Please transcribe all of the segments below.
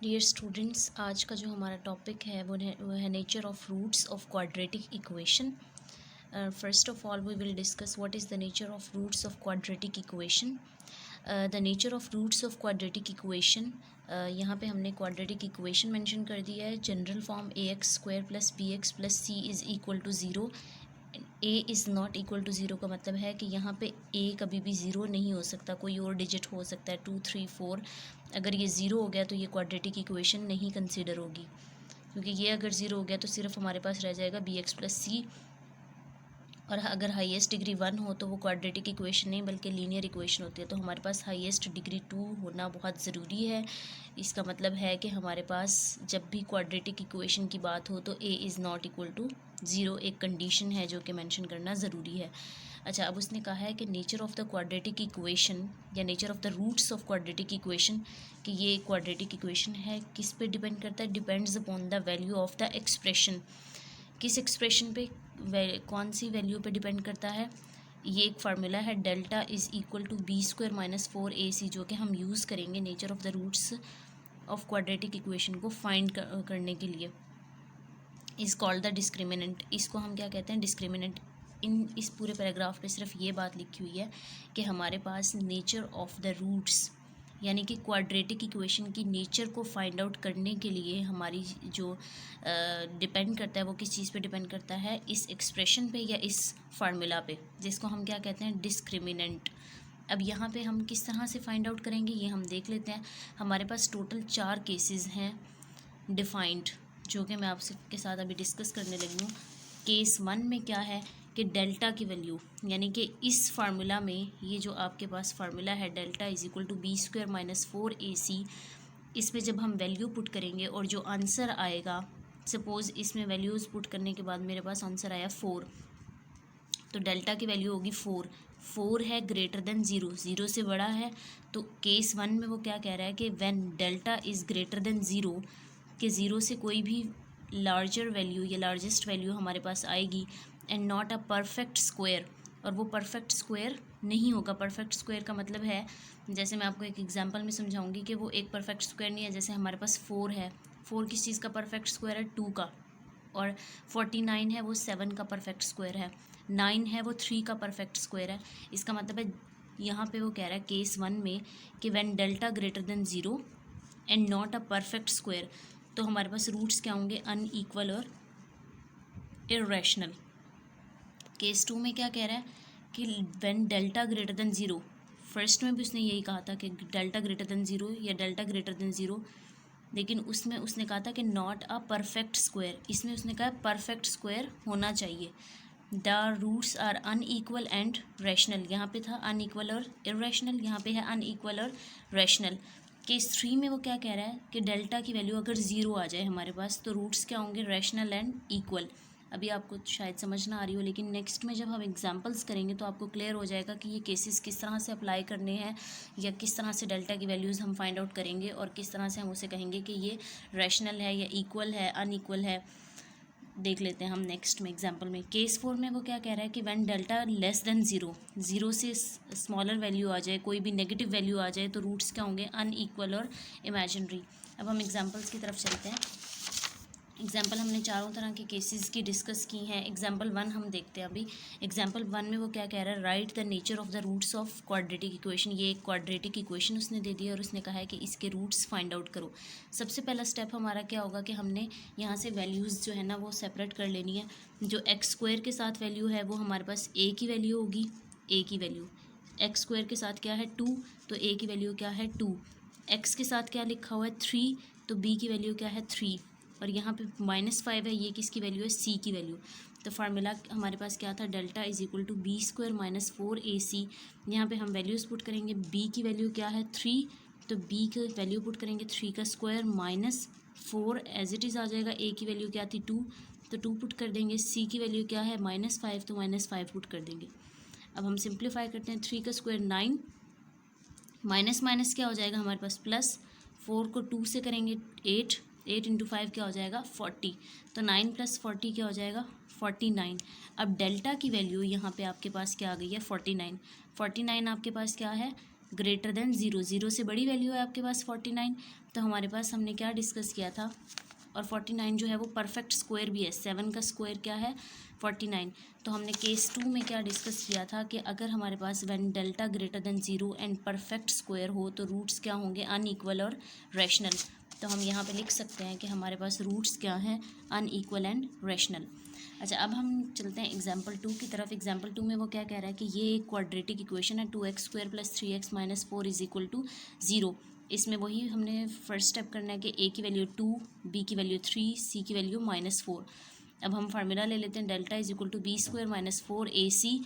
Dear students, आज का जो हमारा टॉपिक है वो है nature of roots of quadratic equation. First of all we will discuss what is the nature of roots of quadratic equation. The nature of roots of quadratic equation, यहाँ पे हमने क्वाड्रेटिक इक्वेशन मेंशन कर दिया है। General form ax² + bx + c is equal to zero. A is not equal to zero का मतलब है कि यहाँ पे ए कभी भी ज़ीरो नहीं हो सकता, कोई और डिजिट हो सकता है 2, 3, 4। अगर ये ज़ीरो हो गया तो ये क्वाड्रेटिक इक्वेशन नहीं कंसीडर होगी, क्योंकि ये अगर ज़ीरो हो गया तो सिर्फ हमारे पास रह जाएगा bx + c। और अगर हाईएस्ट डिग्री 1 हो तो वो क्वाड्रेटिक इक्वेशन नहीं बल्कि लीनियर इक्वेशन होती है। तो हमारे पास हाईएस्ट डिग्री 2 होना बहुत ज़रूरी है। इसका मतलब है कि हमारे पास जब भी क्वाड्रेटिक इक्वेशन की बात हो तो a is not equal to zero एक कंडीशन है जो कि मेंशन करना ज़रूरी है। अच्छा, अब उसने कहा है कि nature of the quadratic equation या nature of the roots of quadratic equation, कि ये क्वाड्रेटिक इक्वेशन है किस पे डिपेंड करता है? Depends upon the value of the expression. किस एक्सप्रेशन पे, कौन सी वैल्यू पे डिपेंड करता है? ये एक फार्मूला है delta is equal to b² - 4ac, जो कि हम यूज़ करेंगे nature of the roots of quadratic equation को फाइंड करने के लिए। Is called the discriminant. इसको हम क्या कहते हैं? डिस्क्रिमिनेंट। इस पूरे पैराग्राफ पे सिर्फ ये बात लिखी हुई है कि हमारे पास नेचर ऑफ़ द रूट्स यानी कि क्वाड्रेटिक इक्वेशन की नेचर को फाइंड आउट करने के लिए हमारी जो डिपेंड करता है वो किस चीज़ पे डिपेंड करता है? इस एक्सप्रेशन पे या इस फार्मूला पे, जिसको हम क्या कहते हैं? डिस्क्रिमिनेंट। अब यहाँ पे हम किस तरह से फाइंड आउट करेंगे ये हम देख लेते हैं। हमारे पास टोटल 4 केसेस हैं डिफाइंड, जो कि मैं आपसे के साथ अभी डिस्कस करने लगी हूँ। केस 1 में क्या है कि डेल्टा की वैल्यू, यानी कि इस फार्मूला में ये जो आपके पास फार्मूला है delta is equal to b² - 4ac, इसमें जब हम वैल्यू पुट करेंगे और जो आंसर आएगा, सपोज़ इसमें वैल्यूज़ पुट करने के बाद मेरे पास आंसर आया 4, तो डेल्टा की वैल्यू होगी 4 है ग्रेटर देन ज़ीरो, ज़ीरो से बड़ा है। तो केस 1 में वो क्या कह रहा है कि when delta is greater than zero, कि ज़ीरो से कोई भी लार्जर वैल्यू या लार्जेस्ट वैल्यू हमारे पास आएगी, and not a perfect square, और वो परफेक्ट स्क्वायर नहीं होगा। परफेक्ट स्क्वायर का मतलब है, जैसे मैं आपको एक एग्जांपल में समझाऊंगी कि वो एक परफेक्ट स्क्वायर नहीं है। जैसे हमारे पास 4 है, 4 किस चीज़ का परफेक्ट स्क्वायर है? 2 का। और 49 है वो 7 का परफेक्ट स्क्वायर है। 9 है वो 3 का परफेक्ट स्क्वायर है। इसका मतलब है यहाँ पे वो कह रहा है केस 1 में कि when delta greater than zero and not a perfect square, तो हमारे पास रूट्स क्या होंगे? अनइक्वल और इर्रेशनल। केस 2 में क्या कह रहा है कि when delta greater than zero, first में भी उसने यही कहा था कि डेल्टा ग्रेटर देन ज़ीरो या डेल्टा ग्रेटर देन ज़ीरो, लेकिन उसमें उसने कहा था कि नॉट अ परफेक्ट स्क्वायर। इसमें उसने कहा परफेक्ट स्क्वायर होना चाहिए। The roots are unequal and rational, यहाँ पे था अनइक्वल और इर्रेशनल, यहाँ पे है अनइक्वल और रैशनल। केस 3 में वो क्या कह रहा है कि डेल्टा की वैल्यू अगर ज़ीरो आ जाए हमारे पास, तो रूट्स क्या होंगे? Rational and equal. अभी आपको शायद समझ ना आ रही हो, लेकिन नेक्स्ट में जब हम एग्जांपल्स करेंगे तो आपको क्लियर हो जाएगा कि ये केसेस किस तरह से अप्लाई करने हैं, या किस तरह से डेल्टा की वैल्यूज़ हम फाइंड आउट करेंगे, और किस तरह से हम उसे कहेंगे कि ये रैशनल है या इक्वल है, अनइक्वल है। देख लेते हैं हम नेक्स्ट में एग्जांपल में। केस 4 में वो क्या कह रहा है कि when delta less than zero, zero से स्मॉलर वैल्यू आ जाए, कोई भी नेगेटिव वैल्यू आ जाए, तो रूट्स क्या होंगे? अनइक्वल और इमेजिनरी। अब हम एग्जांपल्स की तरफ चलते हैं। एग्जाम्पल हमने चारों तरह के केसेस की डिस्कस की हैं। एग्जाम्पल 1 हम देखते हैं अभी। एग्जाम्पल 1 में वो क्या कह रहा है? Right the nature of the roots of quadratic equation. ये एक क्वाड्रेटिक इक्वेशन उसने दे दी है और उसने कहा है कि इसके रूट्स फाइंड आउट करो। सबसे पहला स्टेप हमारा क्या होगा कि हमने यहाँ से वैल्यूज़ जो है ना वो सेपरेट कर लेनी है। जो x² के साथ वैल्यू है वो हमारे पास a की वैल्यू होगी, a की वैल्यू। x² के साथ क्या है? 2, तो a की वैल्यू क्या है? 2। x के साथ क्या लिखा हुआ है? 3, तो b की वैल्यू क्या है? 3। और यहाँ पे -5 है, ये किसकी वैल्यू है? c की वैल्यू। तो फार्मूला हमारे पास क्या था? Delta is equal to b² - 4ac। यहाँ पे हम वैल्यूज़ पुट करेंगे। b की वैल्यू क्या है? 3, तो b की वैल्यू पुट करेंगे 3 का स्क्वायर -4 एज इट इज़ आ जाएगा। a की वैल्यू क्या थी? 2, तो 2 पुट कर देंगे। c की वैल्यू क्या है? -5, तो -5 पुट कर देंगे। अब हम सिंप्लीफाई करते हैं। 3 का स्क्वायर 9, माइनस माइनस क्या हो जाएगा हमारे पास? प्लस। 4 को 2 से करेंगे 8, 8 इंटू 5 क्या हो जाएगा? 40। तो 9 + 40 क्या हो जाएगा? 49। अब डेल्टा की वैल्यू यहाँ पे आपके पास क्या आ गई है? 49। 49 आपके पास क्या है? ग्रेटर देन 0, 0 से बड़ी वैल्यू है आपके पास 49। तो हमारे पास हमने क्या डिस्कस किया था, और 49 जो है वो परफेक्ट स्क्वायर भी है, 7 का स्क्वायर क्या है 49। तो हमने केस 2 में क्या डिस्कस किया था कि अगर हमारे पास when delta greater than 0 and perfect square हो तो रूट्स क्या होंगे, अनइक्वल और रैशनल। तो हम यहाँ पे लिख सकते हैं कि हमारे पास रूट्स क्या हैं, अनइक्वल एंड रैशनल। अच्छा, अब हम चलते हैं एग्जाम्पल 2 की तरफ। एग्जाम्पल 2 में वो क्या कह रहा है कि ये एक क्वाड्रेटिक इक्वेशन है, 2x² + 3x - 4 = 0। इसमें वही हमने फर्स्ट स्टेप करना है कि a की वैल्यू 2, b की वैल्यू 3, c की वैल्यू -4। अब हम फार्मूला ले लेते हैं, डेल्टा = b² - 4 ac।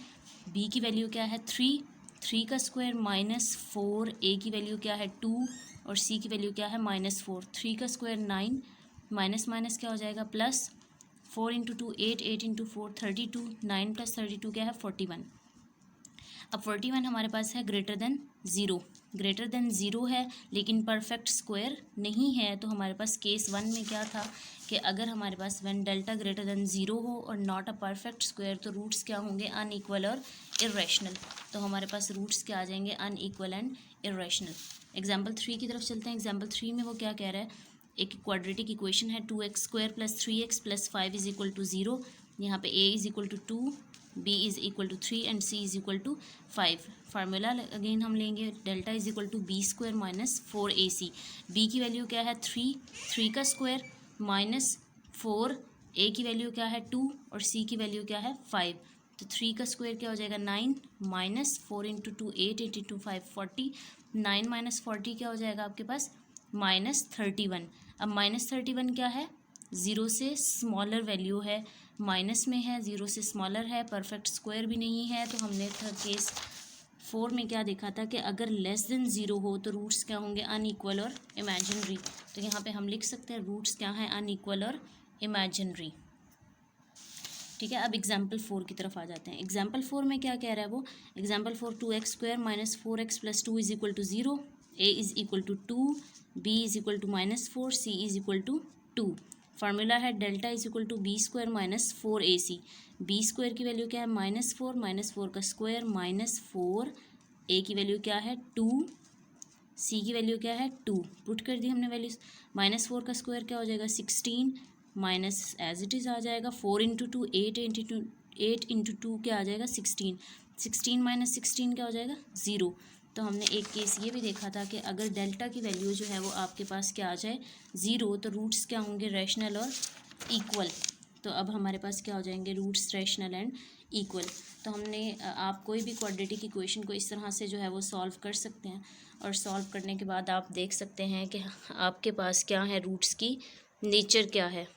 b की वैल्यू क्या है 3, 3 का स्क्वायर -4, a की वैल्यू क्या है 2 और c की वैल्यू क्या है -4। 3 का स्क्वायर 9, माइनस माइनस क्या हो जाएगा प्लस, 4 × 2 8, 8 × 4 32, 9 + 32 क्या है 41। अब 41 हमारे पास है ग्रेटर देन 0, ग्रेटर देन 0 है लेकिन परफेक्ट स्क्वायर नहीं है। तो हमारे पास केस 1 में क्या था कि अगर हमारे पास व्हेन डेल्टा ग्रेटर देन 0 हो और नॉट अ परफेक्ट स्क्वायर तो रूट्स क्या होंगे, अनइक्वल और इर्रेशनल। तो हमारे पास रूट्स क्या आ जाएंगे, अनइक्वल एंड इर्रेशनल। एग्जाम्पल 3 की तरफ चलते हैं। एग्जाम्पल 3 में वो क्या कह रहा है, एक क्वाड्रेटिक इक्वेशन है, 2x² + 3x + 5 = 0। यहाँ पे a = 2, b = 3 and c = 5। Formula again हम लेंगे, डेल्टा = b² - 4ac। b की वैल्यू क्या है 3, 3 का स्क्वायर -4, a की वैल्यू क्या है 2 और c की वैल्यू क्या है 5। तो 3 का स्क्वायर क्या हो जाएगा 9, -4 × 2 8, 8 × 5 40, 9 - 40 क्या हो जाएगा आपके पास -31। अब -31 क्या है, 0 से स्मॉलर वैल्यू है, माइनस में है, 0 से स्मॉलर है, परफेक्ट स्क्वायर भी नहीं है। तो हमने केस 4 में क्या देखा था कि अगर लेस देन 0 हो तो रूट्स क्या होंगे, अनइक्वल और इमेजिनरी। तो यहाँ पे हम लिख सकते हैं रूट्स क्या हैं, अनइक्वल और इमेजिनरी। ठीक है, अब एग्जाम्पल 4 की तरफ आ जाते हैं। एग्जाम्पल 4 में क्या कह रहा है वो, example 4 2x² - 4x + 2 = 0, a = 2, b = -4, c = 2। Formula है डेल्टा = b² - 4ac। b² की वैल्यू क्या है -4, -4 का स्क्वायर -4, a की वैल्यू क्या है 2, c की वैल्यू क्या है 2। पुट कर दी हमने वैल्यूज, -4 का स्क्वायर क्या हो जाएगा 16, माइनस एज इट इज़ आ जाएगा 4 × 2 8, 8 × 2 क्या आ जाएगा 16, 16 - 16 क्या हो जाएगा 0। तो हमने एक केस ये भी देखा था कि अगर डेल्टा की वैल्यू जो है वो आपके पास क्या आ जाए 0 तो रूट्स क्या होंगे, रैशनल और इक्वल। तो अब हमारे पास क्या हो जाएंगे, रूट्स रैशनल एंड इक्वल। तो हमने आप कोई भी क्वाड्रेटिक इक्वेशन को इस तरह से जो है वो सॉल्व कर सकते हैं, और सॉल्व करने के बाद आप देख सकते हैं कि आपके पास क्या है, रूट्स की नेचर क्या है।